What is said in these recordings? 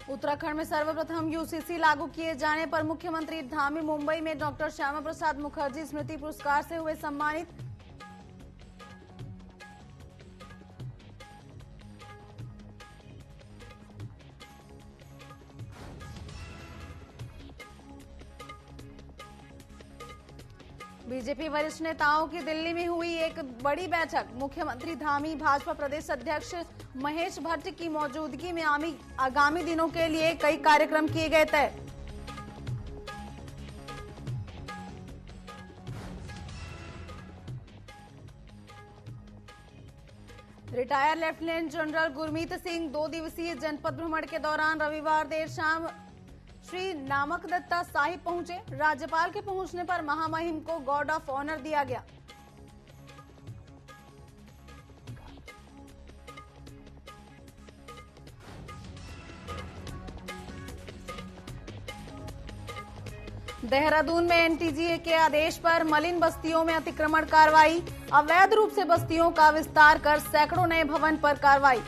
उत्तराखंड में सर्वप्रथम यूसीसी लागू किए जाने पर मुख्यमंत्री धामी मुंबई में डॉक्टर श्यामा प्रसाद मुखर्जी स्मृति पुरस्कार से हुए सम्मानित। बीजेपी वरिष्ठ नेताओं की दिल्ली में हुई एक बड़ी बैठक। मुख्यमंत्री धामी, भाजपा प्रदेश अध्यक्ष महेश भट्ट की मौजूदगी में आगामी दिनों के लिए कई कार्यक्रम किए गए तय। Retired lieutenant general Gurmeet Singh 2 दिवसीय जनपद भ्रमण के दौरान रविवार देर शाम श्री नामकदत्ता साहिब पहुंचे। राज्यपाल के पहुंचने पर महामहिम को गार्ड ऑफ ऑनर दिया गया। देहरादून में एनटीजे के आदेश पर मलिन बस्तियों में अतिक्रमण कार्रवाई। अवैध रूप से बस्तियों का विस्तार कर सैकड़ों नए भवन पर कार्रवाई।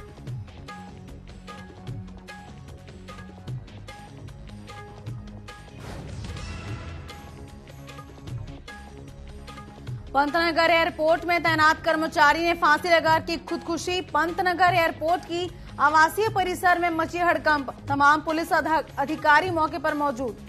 पंतनगर एयरपोर्ट में तैनात कर्मचारी ने फांसी लगा की खुदकुशी। पंतनगर एयरपोर्ट की आवासीय परिसर में मची हड़कंप। तमाम पुलिस अधिकारी मौके पर मौजूद।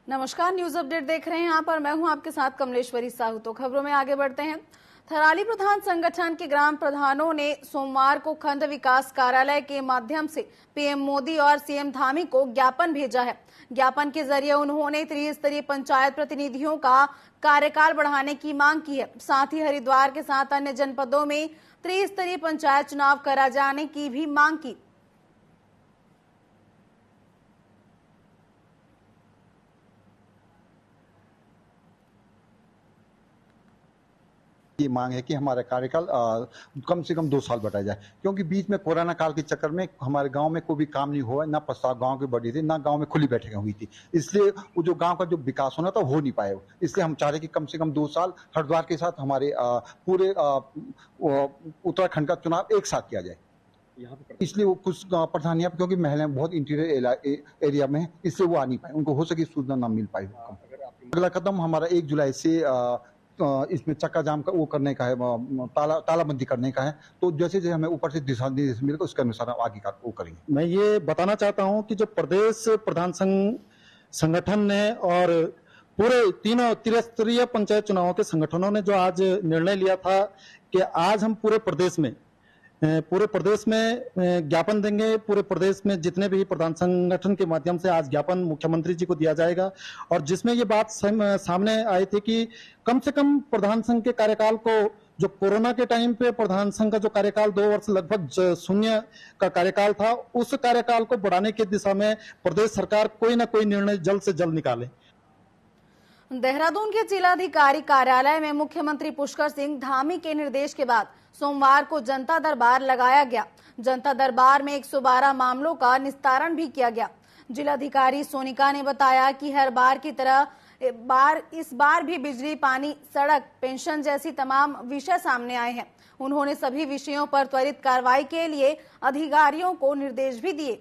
नमस्कार, न्यूज अपडेट देख रहे हैं यहाँ पर। मैं हूं आपके साथ कमलेश्वरी साहू। तो खबरों में आगे बढ़ते हैं। थराली प्रधान संगठन के ग्राम प्रधानों ने सोमवार को खंड विकास कार्यालय के माध्यम से पीएम मोदी और सीएम धामी को ज्ञापन भेजा है। ज्ञापन के जरिए उन्होंने त्रिस्तरीय पंचायत प्रतिनिधियों का कार्यकाल बढ़ाने की मांग की है। साथ ही हरिद्वार के साथ अन्य जनपदों में त्रिस्तरीय पंचायत चुनाव करा जाने की भी मांग की। ये मांग है कि हमारा कार्यकाल कम से कम 2 साल बढ़ाया जाए, क्योंकि बीच में कोरोना काल के चक्कर में हमारे गांव में कोई भी काम नहीं हुआ, ना प्रस्ताव गांव के बढ़ी थी, ना गांव में खुली बैठकें हुई थी। इसलिए वो जो गांव का जो विकास होना था हो नहीं पाया। इसलिए हम चाह रहे कि कम से कम 2 साल हरिद्वार के साथ हमारे पूरे उत्तराखंड का चुनाव एक साथ किया जाए। इसलिए वो कुछ प्रधानियां, क्योंकि महिलाएं बहुत इंटीरियर एरिया में है, इसलिए वो आ नहीं पाए, उनको हो सके सूचना ना मिल पाई। अगला कदम हमारा 1 जुलाई से इसमें चक्का जाम का वो करने का है, तालाबंदी करने का है। तो जैसे जैसे हमें ऊपर से दिशा निर्देश मिलेगा उसके अनुसार हम आगे का वो करेंगे। मैं ये बताना चाहता हूं कि जो प्रदेश प्रधान संगठन ने और पूरे तीनों त्रिस्तरीय पंचायत चुनावों के संगठनों ने जो आज निर्णय लिया था कि आज हम पूरे प्रदेश में ज्ञापन देंगे। पूरे प्रदेश में जितने भी प्रधान संगठन के माध्यम से आज ज्ञापन मुख्यमंत्री जी को दिया जाएगा। और जिसमें ये बात सामने आई थी कि कम से कम प्रधान संघ के कार्यकाल को, जो कोरोना के टाइम पे प्रधान संघ का जो कार्यकाल 2 वर्ष लगभग शून्य का कार्यकाल था, उस कार्यकाल को बढ़ाने की दिशा में प्रदेश सरकार कोई ना कोई निर्णय जल्द से जल्द निकाले। देहरादून के जिलाधिकारी कार्यालय में मुख्यमंत्री पुष्कर सिंह धामी के निर्देश के बाद सोमवार को जनता दरबार लगाया गया। जनता दरबार में 112 मामलों का निस्तारण भी किया गया। जिलाधिकारी सोनिका ने बताया कि हर बार की तरह इस बार भी बिजली, पानी, सड़क, पेंशन जैसी तमाम विषय सामने आए हैं। उन्होंने सभी विषयों पर त्वरित कार्रवाई के लिए अधिकारियों को निर्देश भी दिए।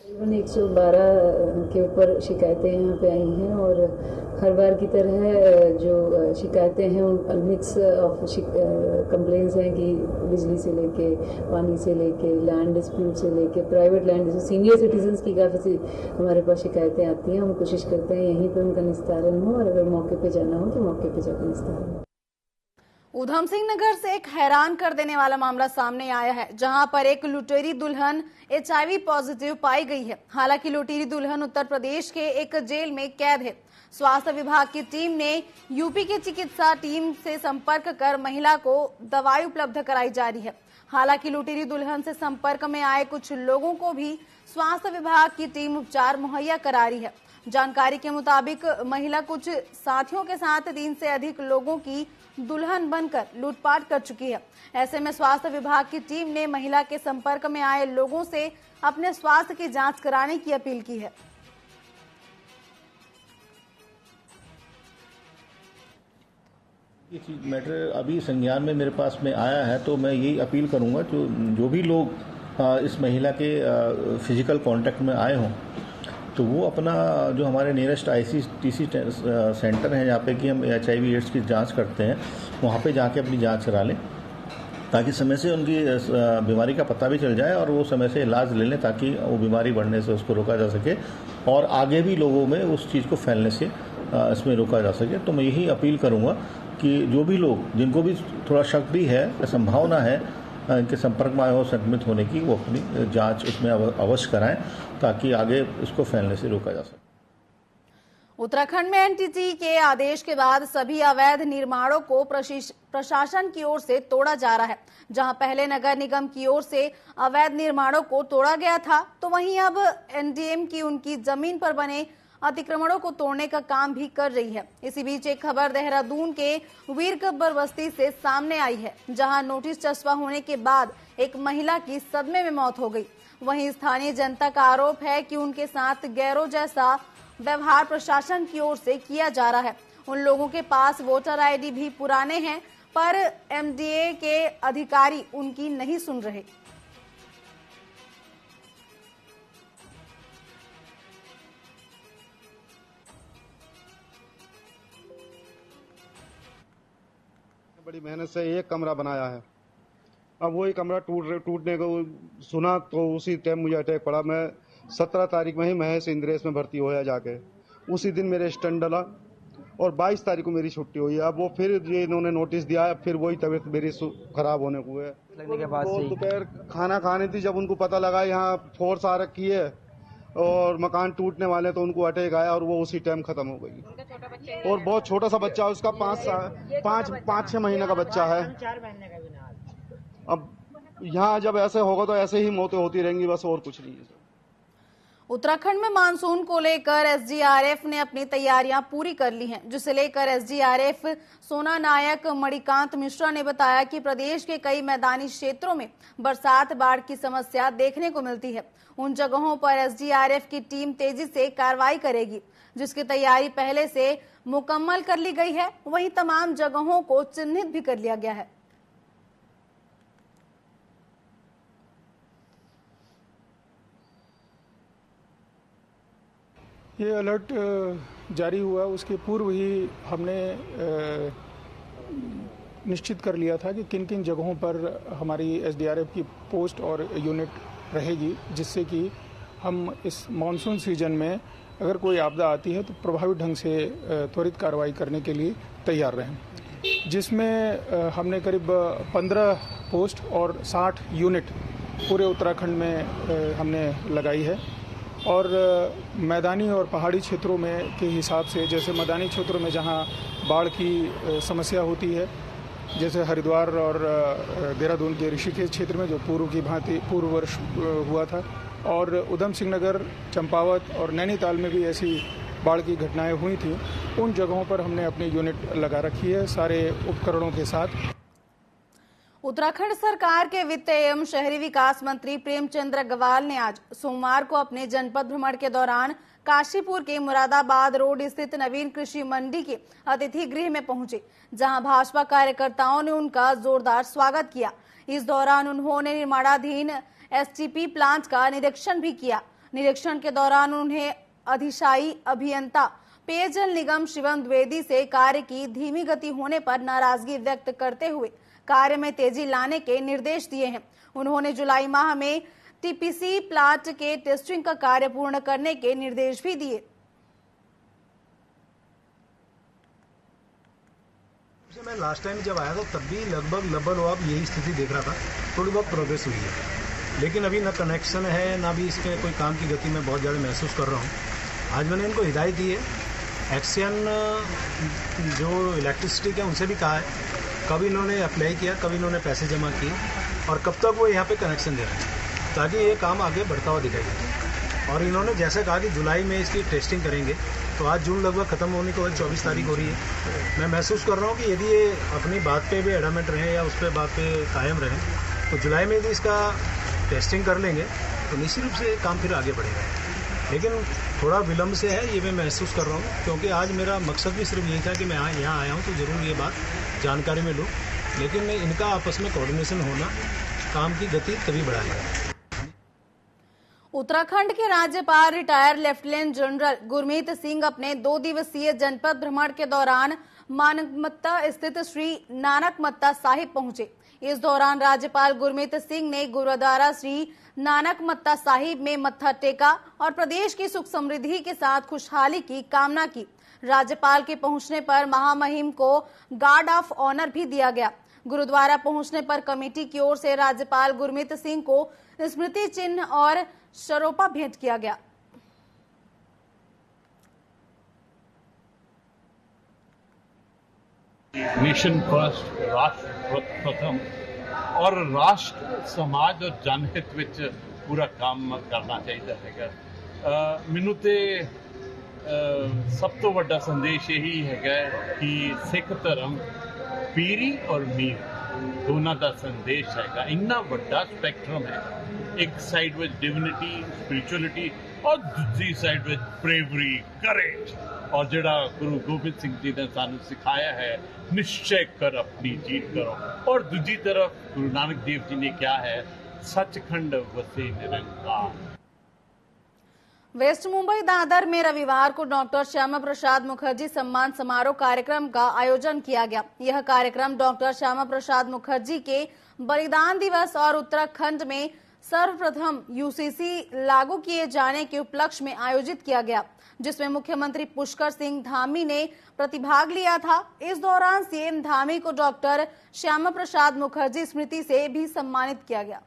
112 के ऊपर शिकायतें यहाँ पे आई हैं और हर बार की तरह जो शिकायतें हैं उन मिक्स ऑफ कंप्लेंट्स हैं कि बिजली से लेके, पानी से लेके, लैंड डिस्प्यूट से लेके, प्राइवेट लैंड, सीनियर सिटीजन्स की काफ़ी हमारे पास शिकायतें आती हैं। हम कोशिश करते हैं यहीं पे उनका निस्तारण हो और अगर मौके पे जाना हो तो मौके पे जाकर निस्तारण हो। उधम सिंह नगर से एक हैरान कर देने वाला मामला सामने आया है, जहां पर एक लुटेरी दुल्हन HIV पॉजिटिव पाई गई है। हालांकि लुटेरी दुल्हन उत्तर प्रदेश के एक जेल में कैद है। स्वास्थ्य विभाग की टीम ने यूपी की चिकित्सा टीम से संपर्क कर महिला को दवाई उपलब्ध कराई जा रही है। हालांकि लुटेरी दुल्हन से संपर्क में आए कुछ लोगों को भी स्वास्थ्य विभाग की टीम उपचार मुहैया करा रही है। जानकारी के मुताबिक महिला कुछ साथियों के साथ 3 से अधिक लोगों की दुल्हन बनकर लूटपाट कर चुकी है। ऐसे में स्वास्थ्य विभाग की टीम ने महिला के संपर्क में आए लोगों से अपने स्वास्थ्य की जांच कराने की अपील की है। ये चीज मैटर अभी संज्ञान में मेरे पास में आया है, तो मैं यही अपील करूंगा जो भी लोग इस महिला के फिजिकल कांटेक्ट में आए हों, तो वो अपना जो हमारे नियरेस्ट ICTC सेंटर है जहाँ पे कि हम HIV एड्स की जांच करते हैं, वहाँ पे जाके अपनी जांच करा लें, ताकि समय से उनकी बीमारी का पता भी चल जाए और वो समय से इलाज ले लें, ताकि वो बीमारी बढ़ने से उसको रोका जा सके और आगे भी लोगों में उस चीज़ को फैलने से इसमें रोका जा सके। तो मैं यही अपील करूँगा कि जो भी लोग जिनको भी थोड़ा शक भी है, संभावना है इनके संपर्क में आए हो संक्रमित होने की, वो अपनी जांच उसमें अवश्य कराएं, ताकि आगे इसको फैलने से रोका जा सके। उत्तराखंड में एनटीटी के आदेश के बाद सभी अवैध निर्माणों को प्रशासन की ओर से तोड़ा जा रहा है। जहां पहले नगर निगम की ओर से अवैध निर्माणों को तोड़ा गया था, तो वहीं अब एनडीएम की उनकी जमीन पर बने अतिक्रमणों को तोड़ने का काम भी कर रही है। इसी बीच एक खबर देहरादून के वीर गब्बर बस्ती से सामने आई है, जहां नोटिस चस्पा होने के बाद एक महिला की सदमे में मौत हो गई। वहीं स्थानीय जनता का आरोप है कि उनके साथ गैरों जैसा व्यवहार प्रशासन की ओर से किया जा रहा है। उन लोगों के पास वोटर ID भी पुराने हैं, पर MDA के अधिकारी उनकी नहीं सुन रहे। बड़ी मेहनत से एक कमरा बनाया है, अब वही कमरा टूटने को सुना तो उसी टाइम मुझे अटैक पड़ा। मैं 17 तारीख में ही महेश इंद्रेश में भर्ती होया जाके, उसी दिन मेरे स्टैंड डला और 22 तारीख को मेरी छुट्टी हुई। अब वो फिर इन्होंने नोटिस दिया है, फिर वही तबीयत मेरी खराब होने को है। लगने के बाद दोपहर खाना खाने थी, जब उनको पता लगा यहाँ फोर्स आ रखी है और मकान टूटने वाले, तो उनको अटैक आया और वो उसी टाइम खत्म हो गई। और बहुत छोटा सा बच्चा है उसका, 5-6 महीने का बच्चा है। अब यहाँ जब ऐसे होगा तो ऐसे ही मौतें होती रहेंगी, बस और कुछ नहीं है। उत्तराखंड में मानसून को लेकर SDRF ने अपनी तैयारियां पूरी कर ली हैं, जिसे लेकर SDRF सोना नायक मणिकांत मिश्रा ने बताया कि प्रदेश के कई मैदानी क्षेत्रों में बरसात बाढ़ की समस्या देखने को मिलती है। उन जगहों पर SDRF की टीम तेजी से कार्रवाई करेगी, जिसकी तैयारी पहले से मुकम्मल कर ली गई है। वहीं तमाम जगहों को चिन्हित भी कर लिया गया है। ये अलर्ट जारी हुआ, उसके पूर्व ही हमने निश्चित कर लिया था कि किन किन जगहों पर हमारी SDRF की पोस्ट और यूनिट रहेगी, जिससे कि हम इस मानसून सीजन में अगर कोई आपदा आती है तो प्रभावी ढंग से त्वरित कार्रवाई करने के लिए तैयार रहें। जिसमें हमने करीब 15 पोस्ट और 60 यूनिट पूरे उत्तराखंड में हमने लगाई है। और मैदानी और पहाड़ी क्षेत्रों में के हिसाब से, जैसे मैदानी क्षेत्रों में जहां बाढ़ की समस्या होती है, जैसे हरिद्वार और देहरादून के ऋषिकेश क्षेत्र में जो पूर्व की भांति पूर्व वर्ष हुआ था, और उधम सिंह नगर, चंपावत और नैनीताल में भी ऐसी बाढ़ की घटनाएं हुई थी, उन जगहों पर हमने अपनी यूनिट लगा रखी है सारे उपकरणों के साथ। उत्तराखंड सरकार के वित्त एवं शहरी विकास मंत्री प्रेमचंद अग्रवाल ने आज सोमवार को अपने जनपद भ्रमण के दौरान काशीपुर के मुरादाबाद रोड स्थित नवीन कृषि मंडी के अतिथि गृह में पहुंचे, जहां भाजपा कार्यकर्ताओं ने उनका जोरदार स्वागत किया। इस दौरान उन्होंने निर्माणाधीन STP प्लांट का निरीक्षण भी किया। निरीक्षण के दौरान उन्हें अधिशायी अभियंता पेयजल निगम शिवम द्विवेदी से कार्य की धीमी गति होने पर नाराजगी व्यक्त करते हुए कार्य में तेजी लाने के निर्देश दिए हैं। उन्होंने जुलाई माह में TPC प्लांट के टेस्टिंग का कार्य पूर्ण करने के निर्देश भी दिए। मैं लास्ट टाइम जब आया था तब भी लगभग यही स्थिति देख रहा था, थोड़ी बहुत प्रोग्रेस हुई है, लेकिन अभी ना कनेक्शन है ना भी इसमें कोई काम की गति मैं बहुत ज़्यादा महसूस कर रहा हूँ। आज मैंने इनको हिदायत दी है, एक्सियन जो इलेक्ट्रिसिटी के उनसे भी कहा है, कब इन्होंने अप्लाई किया, कब इन्होंने पैसे जमा किए और कब तक वो यहाँ पे कनेक्शन दे रहे हैं, ताकि ये काम आगे बढ़ता हुआ दिखाई दे। और इन्होंने जैसे कहा कि जुलाई में इसकी टेस्टिंग करेंगे, तो आज जून लगभग ख़त्म होने को 24 तारीख हो रही है। मैं महसूस कर रहा हूँ कि यदि ये अपनी बात पे भी एडामेंट रहें या उस पर बात पे कायम रहें, तो जुलाई में यदि इसका टेस्टिंग कर लेंगे तो निश्चित रूप से काम फिर आगे बढ़ेगा। लेकिन थोड़ा विलम्ब से है, ये मैं महसूस कर रहा हूँ, क्योंकि आज मेरा मकसद भी सिर्फ यही था कि मैं यहाँ आया हूँ तो ज़रूर ये बात जानकारी में लूँ, लेकिन इनका आपस में कोऑर्डिनेशन होना काम की गति तभी बढ़ाएगा। उत्तराखंड के राज्यपाल retired lieutenant general Gurmeet Singh अपने 2 दिवसीय जनपद भ्रमण के दौरान मानकमत्ता स्थित श्री नानकमत्ता साहिब पहुंचे। इस दौरान राज्यपाल गुरमीत सिंह ने गुरुद्वारा श्री नानकमत्ता साहिब में मत्था टेका और प्रदेश की सुख समृद्धि के साथ खुशहाली की कामना की। राज्यपाल के पहुंचने पर महामहिम को गार्ड ऑफ ऑनर भी दिया गया। गुरुद्वारा पहुंचने पर कमेटी की ओर से राज्यपाल गुरमीत सिंह को स्मृति चिन्ह और शरोपा भेंट किया गया। नेशन फर्स्ट, राष्ट्र प्रथम और राष्ट्र समाज और जनहित विच पूरा काम करना चाहिए हैगा। मैनू ते सब तो वड्डा संदेश यही है कि सिख धर्म पीरी और मीर दोनों का संदेश है। इन्ना वड्डा स्पैक्ट्रम है, एक साइड विच डिविनिटी स्पिरिचुअलिटी और दूसरी साइड विच ब्रेवरी करेज, और जिहड़ा गुरु गोबिंद सिंह जी ने सानू सिखाया है निश्चय कर अपनी जीत करो, और दूसरी तरफ गुरु नानक देव जी ने क्या है सचखंड वसे निरंकार। वेस्ट मुंबई दादर में रविवार को डॉक्टर श्यामा प्रसाद मुखर्जी सम्मान समारोह कार्यक्रम का आयोजन किया गया। यह कार्यक्रम डॉक्टर श्यामा प्रसाद मुखर्जी के बलिदान दिवस और उत्तराखंड में सर्वप्रथम यूसीसी लागू किए जाने के उपलक्ष्य में आयोजित किया गया, जिसमें मुख्यमंत्री पुष्कर सिंह धामी ने प्रतिभाग लिया था। इस दौरान सीएम धामी को डॉक्टर श्यामा प्रसाद मुखर्जी स्मृति से भी सम्मानित किया गया।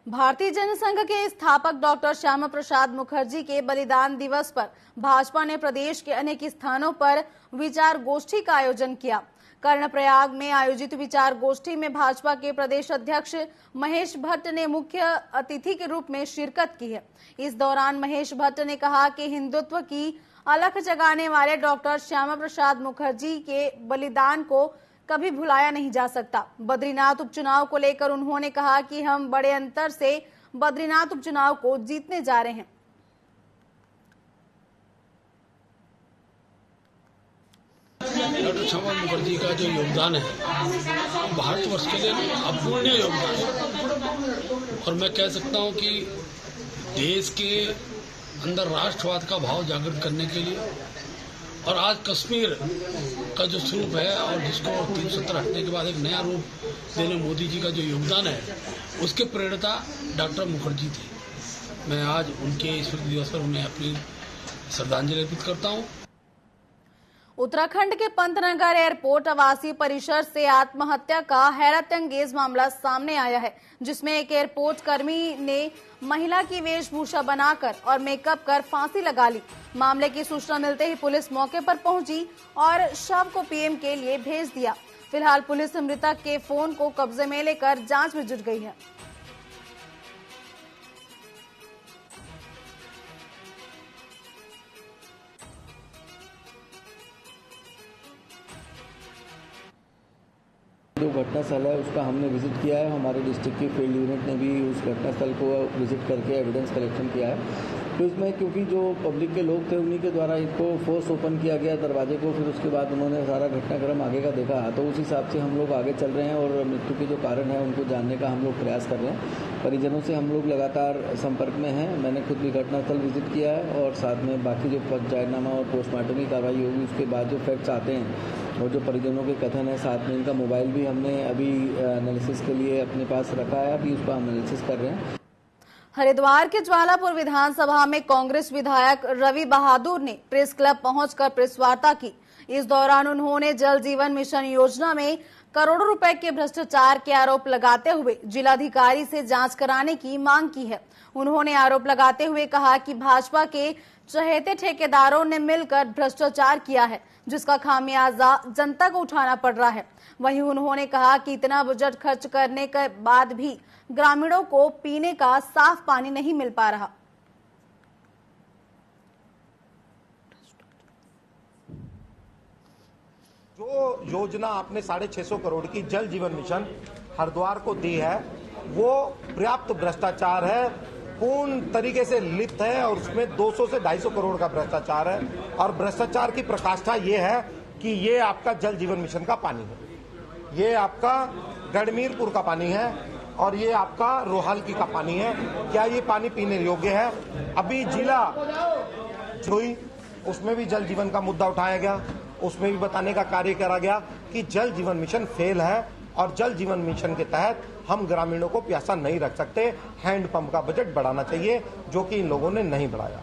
भारतीय जनसंघ के स्थापक डॉक्टर श्यामा प्रसाद मुखर्जी के बलिदान दिवस पर भाजपा ने प्रदेश के अनेक स्थानों पर विचार गोष्ठी का आयोजन किया। कर्णप्रयाग में आयोजित विचार गोष्ठी में भाजपा के प्रदेश अध्यक्ष महेश भट्ट ने मुख्य अतिथि के रूप में शिरकत की है। इस दौरान महेश भट्ट ने कहा कि हिंदुत्व की अलख जगाने वाले डॉक्टर श्यामा प्रसाद मुखर्जी के बलिदान को कभी भुलाया नहीं जा सकता। बद्रीनाथ उपचुनाव को लेकर उन्होंने कहा कि हम बड़े अंतर से बद्रीनाथ उपचुनाव को जीतने जा रहे हैं। डॉक्टर श्यामा मुखर्जी का जो योगदान है भारतवर्ष के लिए अपूर्णीय योगदान है, और मैं कह सकता हूं कि देश के अंदर राष्ट्रवाद का भाव जागृत करने के लिए, और आज कश्मीर का जो स्वरूप है और जिसको 370 हटने के बाद एक नया रूप देने मोदी जी का जो योगदान है, उसके प्रेरणा डॉक्टर मुखर्जी थे। मैं आज उनके स्मृति दिवस पर उन्हें अपनी श्रद्धांजलि अर्पित करता हूं। उत्तराखंड के पंतनगर एयरपोर्ट आवासीय परिसर से आत्महत्या का हैरत अंगेज मामला सामने आया है, जिसमें एक एयरपोर्ट कर्मी ने महिला की वेशभूषा बनाकर और मेकअप कर फांसी लगा ली। मामले की सूचना मिलते ही पुलिस मौके पर पहुंची और शव को पीएम के लिए भेज दिया। फिलहाल पुलिस मृतक के फोन को कब्जे में लेकर जांच में जुट गई है। जो घटनास्थल है उसका हमने विजिट किया है। हमारे डिस्ट्रिक्ट की फील्ड यूनिट ने भी उस घटनास्थल को विजिट करके एविडेंस कलेक्शन किया है। तो इसमें क्योंकि जो पब्लिक के लोग थे उन्हीं के द्वारा इसको फोर्स ओपन किया गया दरवाजे को, फिर उसके बाद उन्होंने सारा घटनाक्रम आगे का देखा, तो उस हिसाब से हम लोग आगे चल रहे हैं और मृत्यु के जो कारण है उनको जानने का हम लोग प्रयास कर रहे हैं। परिजनों से हम लोग लगातार संपर्क में हैं। मैंने खुद भी घटनास्थल विजिट किया है और साथ में बाकी जो पंचायतनामा और पोस्टमार्टम की कार्रवाई होगी उसके बाद जो फैक्ट्स आते हैं और जो परिजनों के कथन है, साथ में इनका मोबाइल भी हमने अभी एनालिसिस के लिए अपने पास रखा है, अभी उसका एनालिसिस कर रहे हैं। हरिद्वार के ज्वालापुर विधानसभा में कांग्रेस विधायक रवि बहादुर ने प्रेस क्लब पहुंचकर प्रेस वार्ता की। इस दौरान उन्होंने जल जीवन मिशन योजना में करोड़ों रुपए के भ्रष्टाचार के आरोप लगाते हुए जिलाधिकारी से जांच कराने की मांग की है। उन्होंने आरोप लगाते हुए कहा कि भाजपा के चहेते ठेकेदारों ने मिलकर भ्रष्टाचार किया है, जिसका खामियाजा जनता को उठाना पड़ रहा है। वहीं उन्होंने कहा कि इतना बजट खर्च करने के बाद भी ग्रामीणों को पीने का साफ पानी नहीं मिल पा रहा। जो योजना आपने 650 करोड़ की जल जीवन मिशन हरिद्वार को दी है, वो पर्याप्त भ्रष्टाचार है, पूर्ण तरीके से लिप्त है और उसमें 200 से 250 करोड़ का भ्रष्टाचार है। और भ्रष्टाचार की प्रकाष्ठा ये है कि ये आपका जल जीवन मिशन का पानी है, ये आपका गढ़मीरपुर का पानी है और ये आपका रोहालकी का पानी है। क्या ये पानी पीने योग्य है? अभी जिला जोई उसमें भी जल जीवन का मुद्दा उठाया गया, उसमें भी बताने का कार्य करा गया कि जल जीवन मिशन फेल है और जल जीवन मिशन के तहत हम ग्रामीणों को प्यासा नहीं रख सकते। हैंडपंप का बजट बढ़ाना चाहिए, जो कि इन लोगों ने नहीं बढ़ाया।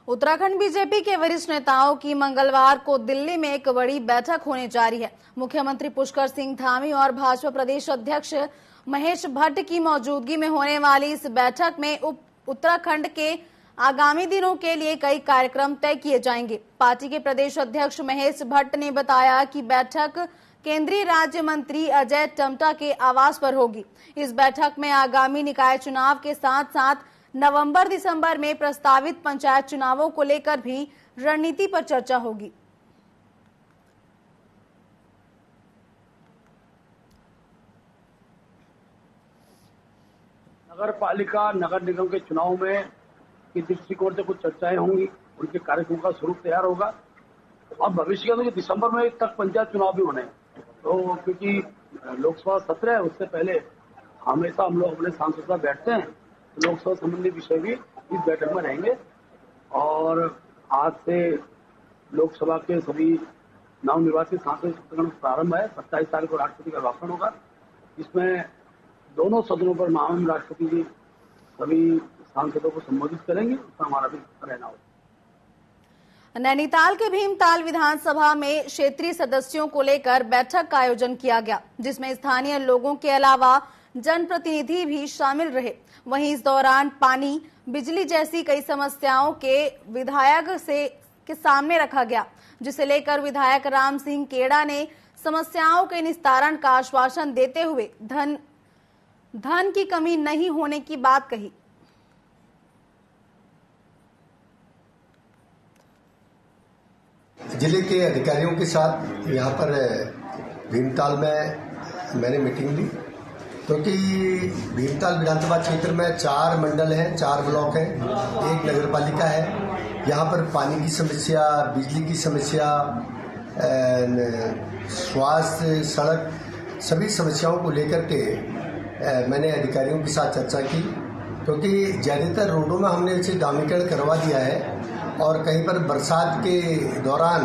उत्तराखंड बीजेपी के वरिष्ठ नेताओं की मंगलवार को दिल्ली में एक बड़ी बैठक होने जा रही है। मुख्यमंत्री पुष्कर सिंह धामी और भाजपा प्रदेश अध्यक्ष महेश भट्ट की मौजूदगी में होने वाली इस बैठक में उत्तराखंड के आगामी दिनों के लिए कई कार्यक्रम तय किए जाएंगे। पार्टी के प्रदेश अध्यक्ष महेश भट्ट ने बताया कि बैठक केंद्रीय राज्य मंत्री अजय टम्टा के आवास पर होगी। इस बैठक में आगामी निकाय चुनाव के साथ साथ नवंबर-दिसंबर में प्रस्तावित पंचायत चुनावों को लेकर भी रणनीति पर चर्चा होगी। नगर पालिका नगर निगम के चुनाव में किस दृष्टिकोण से कुछ चर्चाएं होंगी, उनके कार्यक्रम का स्वरूप तैयार होगा। और भविष्य में दिसंबर में तक पंचायत चुनाव भी होने हैं, तो क्योंकि लोकसभा सत्र है, उससे पहले हमेशा हम लोग अपने सांसद साथ बैठते हैं, तो लोकसभा संबंधी विषय भी इस बैठक में रहेंगे। और आज से लोकसभा के सभी नवनिर्वाचित सांसद प्रारंभ है। 27 तारीख को राष्ट्रपति का भाषण होगा, जिसमें दोनों सदनों पर महामहिम राष्ट्रपति जी सभी सांसदों को संबोधित करेंगे। उसका हमारा भी रहना होगा। नैनीताल के भीमताल विधानसभा में क्षेत्रीय सदस्यों को लेकर बैठक का आयोजन किया गया, जिसमें स्थानीय लोगों के अलावा जनप्रतिनिधि भी शामिल रहे। वहीं इस दौरान पानी, बिजली जैसी कई समस्याओं के विधायक के सामने रखा गया, जिसे लेकर विधायक राम सिंह केड़ा ने समस्याओं के निस्तारण का आश्वासन देते हुए धन की कमी नहीं होने की बात कही। जिले के अधिकारियों के साथ यहाँ पर भीमताल में मैंने मीटिंग ली, क्योंकि भीमताल विधानसभा क्षेत्र में 4 मंडल हैं, 4 ब्लॉक हैं, एक नगर पालिका है। यहाँ पर पानी की समस्या, बिजली की समस्या, स्वास्थ्य, सड़क, सभी समस्याओं को लेकर के मैंने अधिकारियों के साथ चर्चा की, क्योंकि ज़्यादातर रोडों में हमने इसे डामरीकरण करवा दिया है और कहीं पर बरसात के दौरान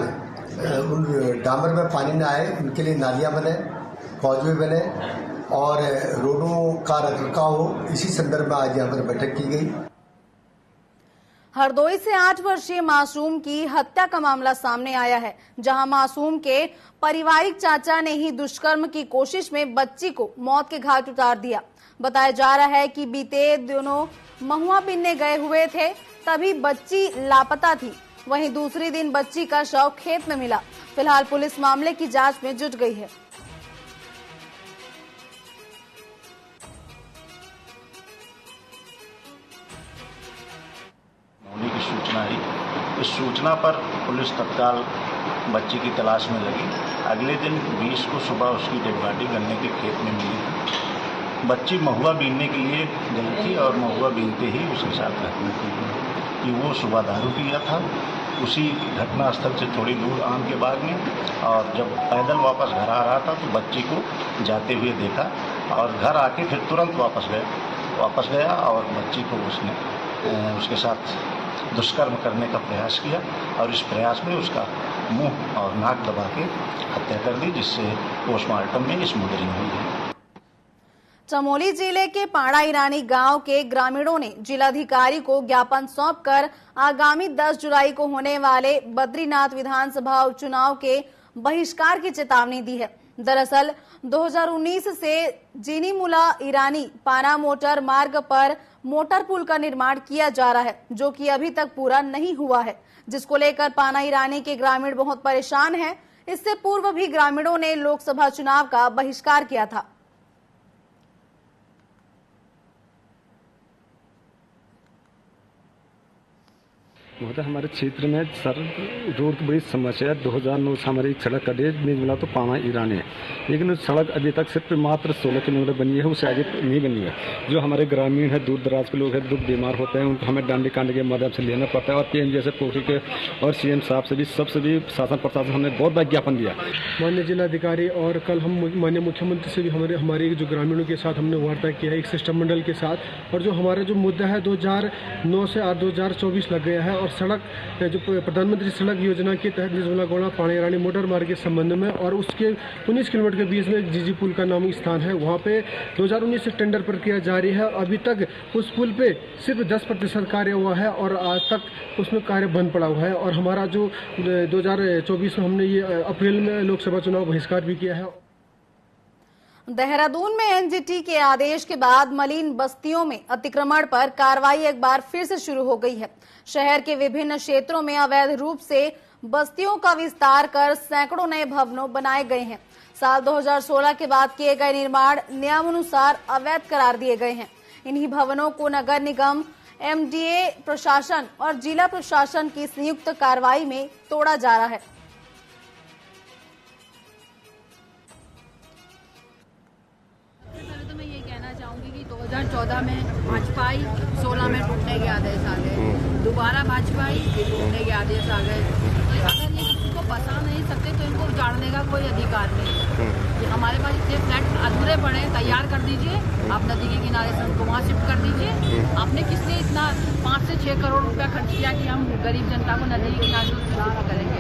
उन डामर में पानी न आए, उनके लिए नालियां बने, कॉजवे बने और रोडों का रखरखाव हो। इसी संदर्भ में आज यहाँ पर बैठक की गई। हरदोई से 8 वर्षीय मासूम की हत्या का मामला सामने आया है, जहां मासूम के पारिवारिक चाचा ने ही दुष्कर्म की कोशिश में बच्ची को मौत के घाट उतार दिया। बताया जा रहा है कि बीते दिनों महुआ पीने गए हुए थे, तभी बच्ची लापता थी। वहीं दूसरे दिन बच्ची का शव खेत में मिला। फिलहाल पुलिस मामले की जांच में जुट गई है। होने की सूचना आई। इस सूचना पर पुलिस तत्काल बच्ची की तलाश में लगी। अगले दिन 20 को सुबह उसकी डेड बॉडी गन्ने के खेत में मिली। बच्ची महुआ बीनने के लिए गई थी और महुआ बीनते ही उसके साथ घटना की कि वो सुबह दारू पिया था। उसी घटनास्थल से थोड़ी दूर आम के बाग में, और जब पैदल वापस घर आ रहा था तो बच्ची को जाते हुए देखा और घर आके फिर तुरंत वापस गया और बच्ची को उसके साथ दुष्कर्म करने का प्रयास किया और इस प्रयास में उसका मुंह और नाक दबा के हत्या कर दी, जिससे पोस्टमार्टम में इस मुद्दे हुई है। चमोली जिले के पाड़ा ईरानी गांव के ग्रामीणों ने जिलाधिकारी को ज्ञापन सौंपकर आगामी 10 जुलाई को होने वाले बद्रीनाथ विधानसभा उपचुनाव के बहिष्कार की चेतावनी दी है। दरअसल 2019 से जीनीमुला ईरानी पाना मोटर मार्ग पर मोटर पुल का निर्माण किया जा रहा है, जो कि अभी तक पूरा नहीं हुआ है, जिसको लेकर पाना ईरानी के ग्रामीण बहुत परेशान हैं। इससे पूर्व भी ग्रामीणों ने लोकसभा चुनाव का बहिष्कार किया था। मतलब हमारे क्षेत्र में सड़क रोड की बड़ी समस्या है। 2009 से हमारी एक सड़क कटी है, मिला तो पाना ईरानी है, लेकिन उस सड़क अभी तक सिर्फ मात्र 16 किलोमीटर बनी है, उससे आगे नहीं बनी है। जो हमारे ग्रामीण है, दूर दराज के लोग हैं, दुख बीमार होते हैं, उनको हमें डांडी कांडी के माध्यम से लेना पड़ता है। और पीएम जैसे पोखरी के और सीएम साहब से भी सबसे भी शासन प्रशासन हमने बहुत बार ज्ञापन दिया। माननीय जिलाधिकारी और कल हम माननीय मुख्यमंत्री से भी हमारे जो ग्रामीणों के साथ हमने वार्ता किया है एक शिष्टमंडल के साथ। और जो हमारा जो मुद्दा है 2009 से 2024 लग गया है और सड़क जो प्रधानमंत्री सड़क योजना के तहत निजमुला गोड़ा पाना ईरानी मोटर मार्ग के संबंध में और उसके 19 किलोमीटर के बीच में जीजी पुल का नामी स्थान है, वहाँ पे 2019 से टेंडर प्रक्रिया जारी है। अभी तक उस पुल पे सिर्फ 10% कार्य हुआ है और आज तक उसमें कार्य बंद पड़ा हुआ है। और हमारा जो 2024 में हमने ये अप्रैल में लोकसभा चुनाव बहिष्कार भी किया है। देहरादून में एनजीटी के आदेश के बाद मलिन बस्तियों में अतिक्रमण पर कार्रवाई एक बार फिर से शुरू हो गई है। शहर के विभिन्न क्षेत्रों में अवैध रूप से बस्तियों का विस्तार कर सैकड़ों नए भवनों बनाए गए हैं। साल 2016 के बाद किए गए निर्माण नियमानुसार अवैध करार दिए गए हैं। इन्हीं भवनों को नगर निगम, एमडीए प्रशासन और जिला प्रशासन की संयुक्त कार्रवाई में तोड़ा जा रहा है। तो मैं ये कहना चाहूंगी कि 2014 में भाजपा आई, 16 में टूटने के आदेश आ गए, दोबारा भाजपा आई, टूटने के आदेश आ गए। तो अगर ये किसी को बसा नहीं सकते तो इनको उजाड़ने का कोई अधिकार नहीं है। ये हमारे पास इतने फ्लैट अधूरे पड़े हैं, तैयार कर दीजिए, आप नदी के किनारे से उनको वहाँ शिफ्ट कर दीजिए। आपने किसने इतना 5 से 6 करोड़ रुपया खर्च किया कि हम गरीब जनता को नदी के किनारे शिफ्ट करेंगे?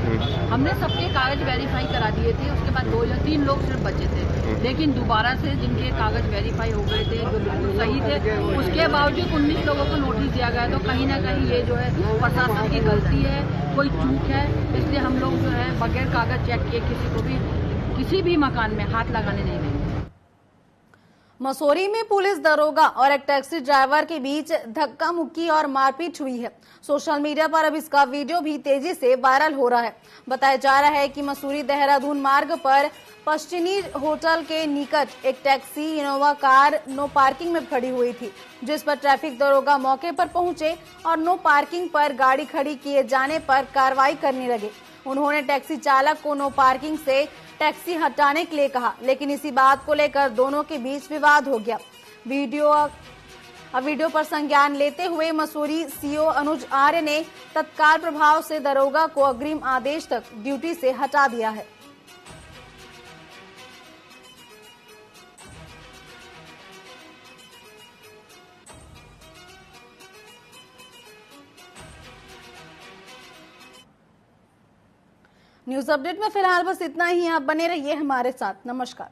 हमने सबके कागज वेरीफाई करा दिए थे, उसके बाद 2 या 3 लोग सिर्फ बचे थे, लेकिन दोबारा से जिनके कागज वेरीफाई हो गए थे, जो बिल्कुल सही थे, उसके बावजूद 19 लोगों को नोटिस दिया गया। तो कहीं ना कहीं ये जो है प्रशासन की गलती है, कोई चूक है। इसलिए हम लोग जो है बगैर कागज चेक किए किसी को भी किसी भी मकान में हाथ लगाने नहीं देंगे। मसूरी में पुलिस दरोगा और एक टैक्सी ड्राइवर के बीच धक्का मुक्की और मारपीट हुई है। सोशल मीडिया पर अब इसका वीडियो भी तेजी से वायरल हो रहा है। बताया जा रहा है कि मसूरी देहरादून मार्ग पर पश्चिमी होटल के निकट एक taxi Innova car no parking में खड़ी हुई थी, जिस पर ट्रैफिक दरोगा मौके पर पहुंचे और नो पार्किंग पर गाड़ी खड़ी किए जाने पर कार्रवाई करने लगे। उन्होंने टैक्सी चालक को नो पार्किंग से टैक्सी हटाने के लिए कहा, लेकिन इसी बात को लेकर दोनों के बीच विवाद हो गया। वीडियो पर संज्ञान लेते हुए मसूरी सीओ अनुज आर्य ने तत्काल प्रभाव से दरोगा को अग्रिम आदेश तक ड्यूटी से हटा दिया है। न्यूज अपडेट में फिलहाल बस इतना ही। आप बने रहिए हमारे साथ। नमस्कार।